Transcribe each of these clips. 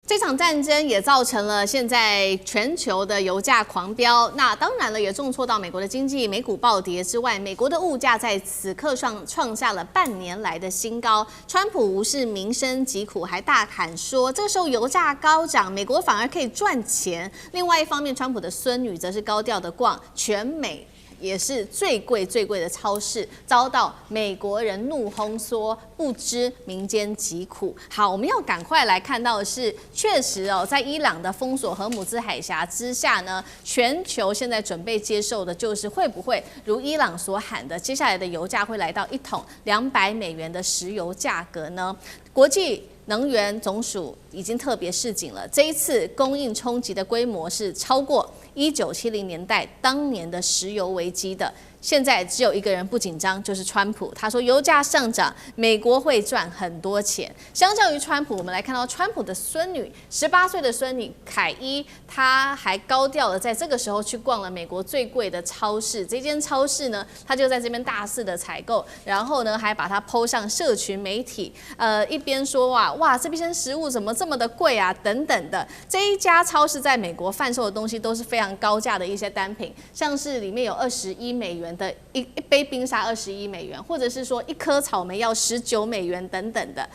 這場戰爭也造成了現在全球的油價狂飆，那當然了，也重挫到美國的經濟，美股暴跌之外，美國的物價在此刻創下了半年來的新高。川普无视民生疾苦，還大喊說，這個時候油價高漲，美國反而可以賺錢。另外一方面，川普的孫女則是高調的逛全美也是最貴的超市，遭到美國人怒轟說不知民間疾苦。好，我們要趕快來看到的是，確實哦，在伊朗的封鎖荷姆茲海峽之下呢，全球現在準備接受的就是會不會如伊朗所喊的，接下來的油價會來到1桶$200的石油價格呢？國際能源總署已經特別示警了，這一次供應衝擊的規模是超過1970年代當年的石油危機的。现在只有一個人不緊張，就是川普。他說油價上漲，美國會賺很多錢。相較於川普，我們來看到川普的孫女，18歲的孫女凱伊，她還高調的在這個時候去逛了美國最貴的超市。這間超市呢，她就在這邊大肆的採購，然後呢還把它 po 上社群媒體，一邊說哇這邊食物怎麼這麼的貴啊等等的。這一家超市在美國販售的東西都是非常高價的一些單品，像是裡面有$21的一杯冰沙$21，或者是說一顆草莓要$19等等的。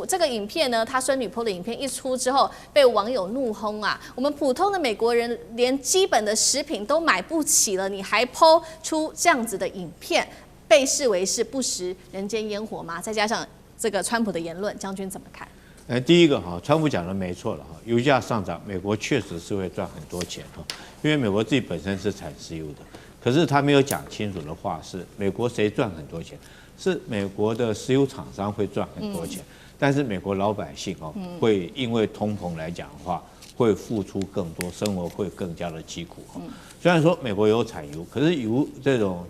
這個影片呢，他孫女 po 的影片一出之後，被網友怒轟啊！我們普通的美國人連基本的食品都買不起了，你還 po 出這樣子的影片，被視為是不食人間煙火嗎？再加上這個川普的言論，將軍怎麼看？第一個哈，川普講的沒錯了哈，油價上漲，美國確實是會賺很多錢哈，因為美國自己本身是產石油的。可是他沒有講清楚的話是，美國誰賺很多錢？是美國的石油廠商會賺很多錢，但是美國老百姓會因為通膨來講的話，會付出更多，生活會更加的疾苦。雖然說美國有產油，可是油這種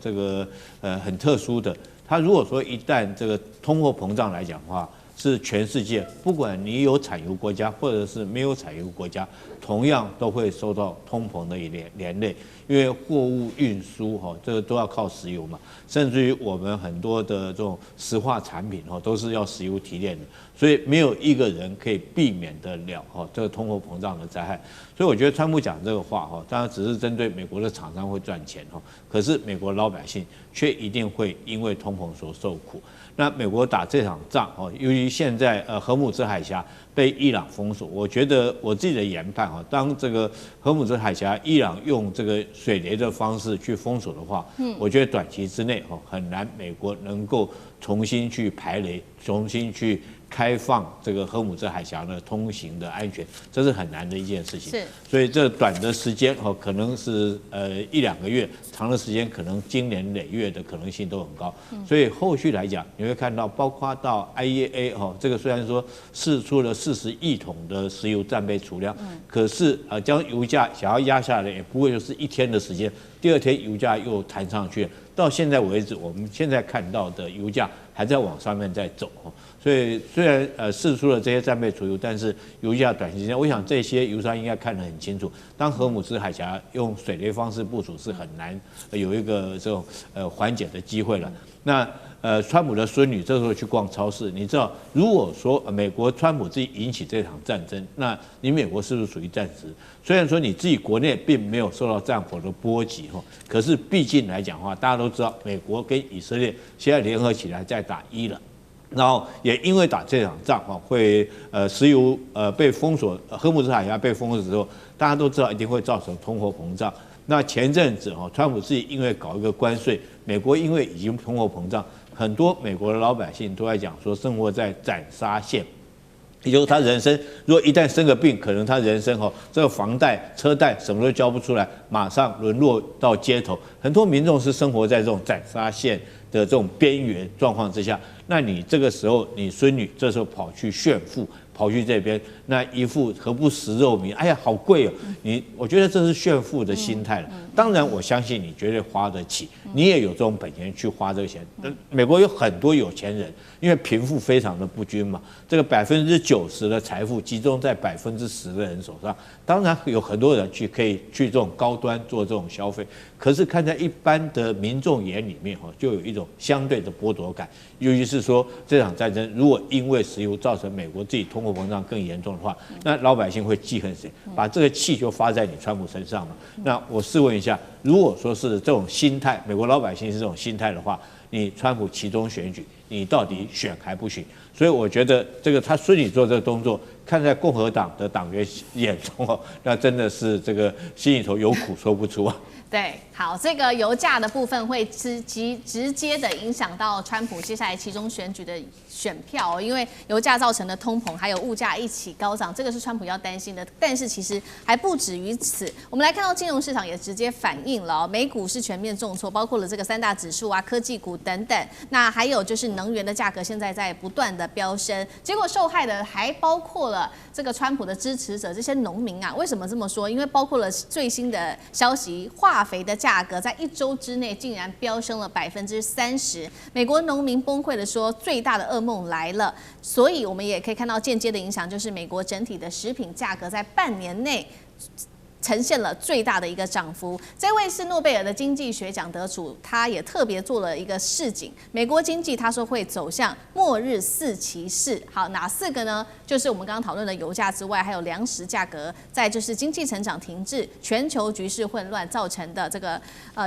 很特殊的，它如果說一旦這個通貨膨脹來講的話，是全世界不管你有產油國家或者是沒有產油國家，同樣都會受到通膨的連累，因為貨物運輸這個都要靠石油嘛，甚至於我們很多的這種石化產品都是要石油提煉的，所以沒有一個人可以避免得了這個通貨膨脹的災害。所以我覺得川普講這個話當然只是針對美國的廠商會賺錢可是美國老百姓卻一定會因為通膨所受苦。那美國打這場仗由於現在荷姆茲海峽被伊朗封鎖，我覺得我自己的研判當這個荷姆茲海峽伊朗用這個水雷的方式去封鎖的話，我覺得短期之內很難美國能夠重新去排雷，重新去開放這個荷姆茲海峽的通行的安全，這是很難的一件事情。所以這短的時間可能是1-2個月，長的時間可能經年累月的可能性都很高。所以後續來講，你會看到，包括到 IEA 這個雖然說釋出了40億桶的石油戰備儲量，可是將油價想要壓下來，也不會就是1天的時間，第2天油價又彈上去了。到現在為止，我們現在看到的油價還在往上面在走，所以雖然釋出了這些戰備儲油，但是油價短期間，我想這些油商應該看得很清楚。當荷姆茲海峽用水雷方式部署是很難有一個這種緩解的機會了。那川普的孫女這時候去逛超市，你知道，如果說美國川普自己引起這場戰爭，那你美國是不是屬於戰時？雖然說你自己國內並沒有受到戰火的波及可是畢竟來講的話，大家都知道美國跟以色列現在聯合起來在打伊朗，然後也因為打這場仗會石油被封鎖，荷姆茲海峽被封鎖之後，大家都知道一定會造成通貨膨脹。那前陣子川普自己因為搞一個關稅，美國因為已經通貨膨脹，很多美國的老百姓都在講說生活在斬殺線，也就是他人生如果一旦生個病，可能他人生這個房貸、車貸什麼都交不出來，馬上淪落到街頭。很多民眾是生活在這種斬殺線的這種邊緣狀況之下，那你這個時候你孫女這時候跑去炫富，跑去這邊，那一副何不食肉糜？哎呀，好貴哦！我覺得這是炫富的心態了。當然，我相信你絕對花得起，你也有這種本錢去花這個錢。美國有很多有錢人，因為貧富非常的不均嘛，這個90%的財富集中在10%的人手上。當然有很多人可以去這種高端做這種消費，可是看在一般的民眾眼裡面就有一種相对的剝夺感。尤其是說這場戰爭如果因為石油造成美國自己通通貨膨脹更嚴重的話，那老百姓會記恨誰？把這個氣就發在你川普身上嘛？那我試問一下，如果說是這種心態，美國老百姓是這種心態的話，你川普期中選舉，你到底選還不選？所以我覺得這個他順利做這個動作，看在共和黨的黨員眼中哦，那真的是這個心裡頭有苦說不出啊。对，好，這個油價的部分會直接的影響到川普接下來期中選舉的選票哦，因為油價造成的通膨還有物價一起高漲，這個是川普要擔心的。但是其實還不止於此，我們來看到金融市場也直接反映了哦，美股是全面重挫，包括了這個3大指數啊、科技股等等。那還有就是能源的價格現在在不斷的飆升，結果受害的還包括了這個川普的支持者這些農民啊。為什麼這麼說？因為包括了最新的消息，化肥的價格在1周之內竟然飆升了30%，美國農民崩潰的說，最大的噩夢來了。所以我們也可以看到間接的影響，就是美國整體的食品價格在半年內呈現了最大的一個漲幅。這位是諾貝爾的經濟學獎得主，他也特別做了一個示警，美國經濟他說會走向末日4騎士。好，哪4個呢？就是我們剛剛討論的油價之外，還有糧食價格，再就是經濟成長停滯，全球局勢混亂造成的這個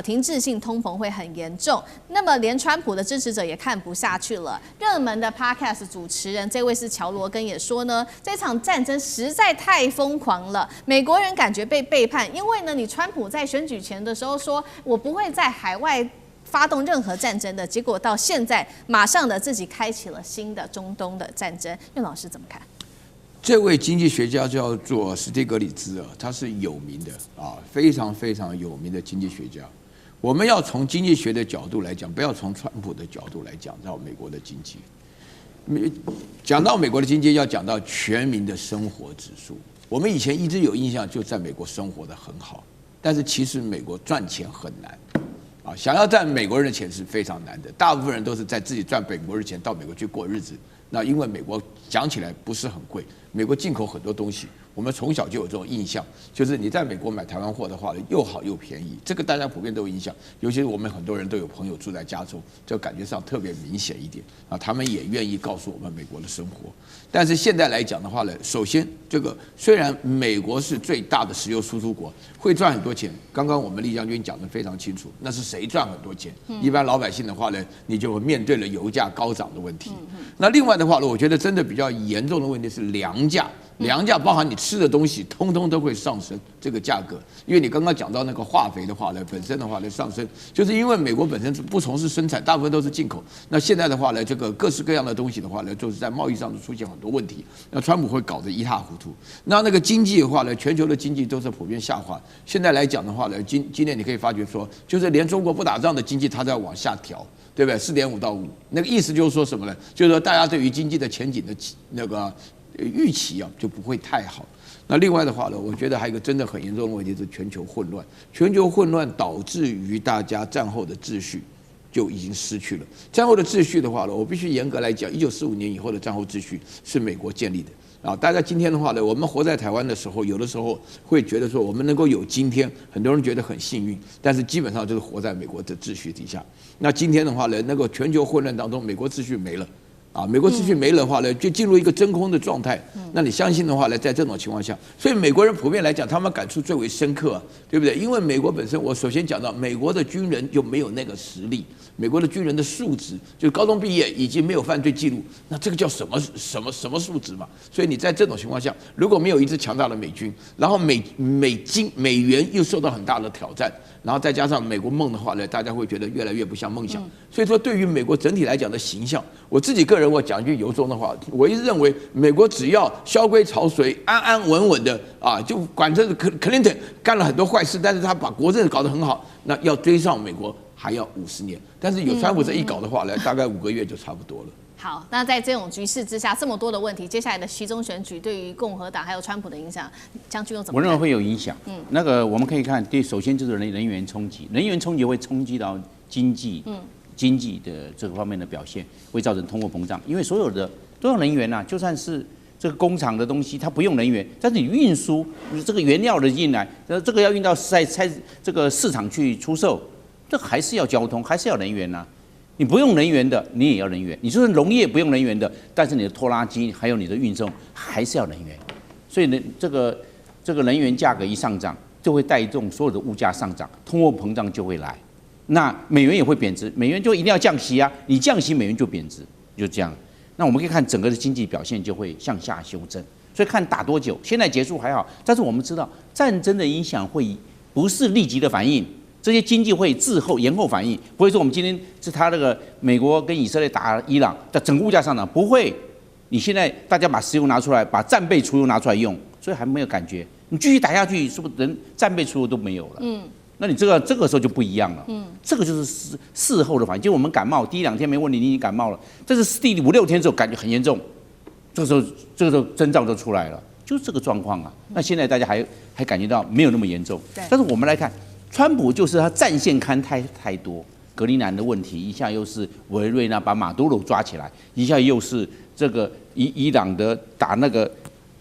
停滯性通膨會很嚴重。那麼連川普的支持者也看不下去了。熱門的 Podcast 主持人這位是喬羅根也說呢，這場戰爭實在太瘋狂了，美國人感覺被背叛，因為呢，你川普在選舉前的時候說，我不會在海外發動任何戰爭的，結果到現在馬上的自己開啟了新的中東的戰爭。苑老師怎麼看？這位經濟學家叫做史蒂格里茲啊，他是有名的啊，非常非常有名的經濟学家。我們要從經濟學的角度來講，不要從川普的角度來講到美國的經濟。講到美國的經濟，要講到全民的生活指數。我們以前一直有印象，就在美國生活得很好，但是其實美國賺錢很難啊，想要賺美國人的錢是非常難的。大部分人都是在自己賺美國人的錢到美國去過日子。那因為美國講起來不是很貴，美國進口很多東西，我們從小就有這種印象，就是你在美國買台湾貨的話呢，又好又便宜，這個大家普遍都有印象。尤其是我們很多人都有朋友住在加州，就感覺上特別明顯一點啊。他們也願意告訴我們美國的生活。但是現在來講的話呢，首先這個雖然美國是最大的石油輸出國，會賺很多錢。剛剛我們酈將軍講得非常清楚，那是誰賺很多錢？一般老百姓的話呢，你就面對了油價高漲的問題。那另外的話呢，我覺得真的比較嚴重的問題是糧價。糧價包含你吃的東西，通通都會上升這個價格。因為你剛剛講到那個化肥的話呢，本身的話呢上升，就是因為美國本身不從事生產，大部分都是進口。那現在的話呢，這個各式各樣的東西的話呢，就是在貿易上出現很多問題。那川普會搞得一塌糊塗。那個經濟的話呢，全球的經濟都是普遍下滑。現在來講的話呢，今年你可以發覺說，就是連中國不打仗的經濟，它都要往下調，對不對？4.5到5，那個意思就是說什麼呢？就是說大家對於經濟的前景的那個預期啊就不會太好。那另外的話呢，我覺得還有一個真的很嚴重的問題是全球混亂。全球混亂導致於大家戰後的秩序就已經失去了。戰後的秩序的話呢，我必須嚴格來講，1945年以後的戰後秩序是美國建立的。啊，大家今天的話呢，我們活在台灣的時候，有的時候會覺得說我們能夠有今天，很多人覺得很幸運，但是基本上就是活在美國的秩序底下。那今天的話呢，那個全球混亂當中，美國秩序沒了。啊，美國秩序沒了的話呢，就進入一個真空的狀態。那你相信的話呢，在這種情況下，所以美國人普遍來講，他們感觸最為深刻啊，對不對？因為美國本身，我首先講到，美國的軍人就沒有那個實力，美國的軍人的素質，就是高中畢業已經沒有犯罪記錄，那這個叫什麼素質嘛？所以你在這種情況下，如果沒有一支強大的美軍，然後美元又受到很大的挑戰，然後再加上美國夢的話呢，大家會覺得越來越不像夢想。所以說，對於美國整體來講的形象，我自己個人我講一句由衷的話，我一直認為美國只要蕭規曹隨、安安穩穩的啊，就管這個克林頓幹了很多壞事，但是他把國政搞得很好，那要追上美國還要50年。但是有川普這一搞的話呢，大概5個月就差不多了。好，那在這種局勢之下，這麼多的問題，接下來的期中選舉對於共和黨還有川普的影響，將軍又怎麼看？我認為會有影響。那個我们可以看，首先就是能源衝擊，能源衝擊會衝擊到經濟的這個方面的表現，會造成通貨膨脹。因為所有能源啊，就算是這個工廠的東西，它不用能源，但是你運輸這個原料的進來，這個要運到這個市場去出售，這還是要交通，還是要能源啊。你不用能源的，你也要能源。你就是農業不用能源的，但是你的拖拉機還有你的運送還是要能源。所以呢，這個能源價格一上漲，就會帶動所有的物價上漲，通貨膨脹就會來。那美元也會貶值，美元就一定要降息啊！你降息，美元就貶值，就這樣。那我們可以看整個的經濟表現就會向下修正。所以看打多久，現在結束還好，但是我們知道戰爭的影響會不是立即的反應，這些經濟會滯後延後反應，不會說我們今天是他那個美國跟以色列打伊朗，的整個物價上漲，不會。你現在大家把石油拿出來，把戰備儲油拿出來用，所以還沒有感覺。你繼續打下去，是不是人戰備儲油都沒有了？那你這個時候就不一樣了。這個就是事後的反應。就我們感冒第1、2天沒問題，你已經感冒了，這是第5、6天之後感覺很嚴重，這個時候徵兆就出來了，就是這個狀況啊。那現在大家還感覺到沒有那麼嚴重，但是我們來看，川普就是他戰線看太多，格陵蘭的問題，一下又是委內瑞拉把馬杜羅抓起來，一下又是這個伊朗的打那個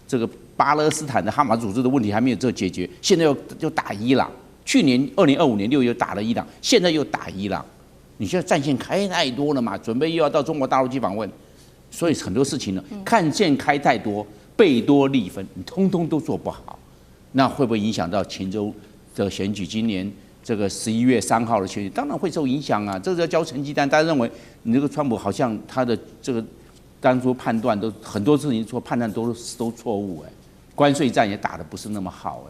這個巴勒斯坦的哈馬斯組織的問題還沒有這解決，現在又打伊朗。去年2025年6月打了伊朗，現在又打伊朗，你現在戰線開太多了嘛，準備又要到中國大陸去訪問，所以很多事情呢，看線開太多，貝多利分，你通通都做不好，那會不會影響到秦州的選舉？今年這個11月3號的選舉，當然會受影響啊，這個要交成績單。大家認為你這個川普好像他的這個當初判斷都很多事情判斷都錯誤關稅戰也打得不是那麼好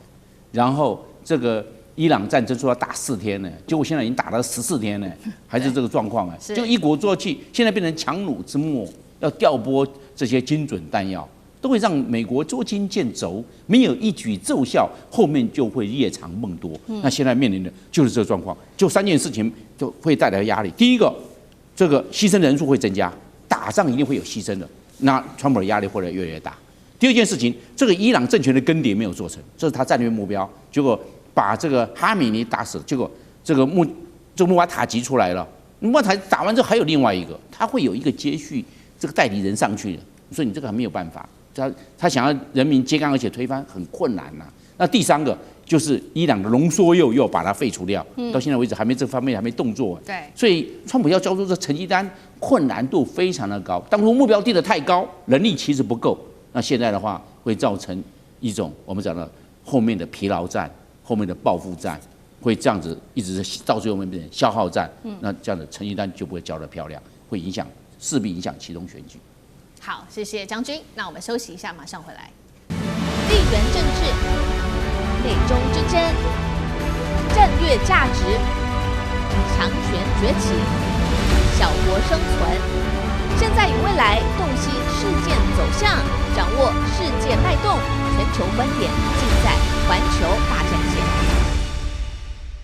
然後這個。伊朗戰爭說要打4天呢，結果現在已經打了14天呢，還是這個狀況就一國作氣，現在變成強弩之末，要調撥這些精準彈藥，都會讓美國捉襟見肘，沒有一舉奏效，後面就會夜長夢多。那現在面臨的就是這個狀況，就3件事情就會帶來壓力。第一個，這個犧牲人數會增加，打仗一定會有犧牲的，那川普的壓力會越來越大。第二件事情，這個伊朗政權的更迭沒有做成，這是他戰略目標，結果。把這個哈米尼打死了，結果這個穆瓦塔吉出來了。穆瓦塔吉打完之後還有另外一個，他會有一個接續這個代理人上去的，所以你這個還沒有辦法。他想要人民揭竿而且推翻很困難吶。那第3個就是伊朗的濃縮鈾又把它廢除掉，到現在為止還沒這方面還沒動作。對，所以川普要交出這成績單，困難度非常的高。當初目標定得太高，能力其實不夠。那現在的話會造成一種我們講的後面的疲勞戰。後面的報復戰會這樣子一直到最後面變成消耗戰，那這樣的成績單就不會交得漂亮，會勢必影響期中選舉。好，謝謝將軍。那我們休息一下，馬上回來。地緣政治、美中之爭、戰略價值、強權崛起、小國生存，現在與未來洞悉事件走向，掌握世界脈動，全球觀點。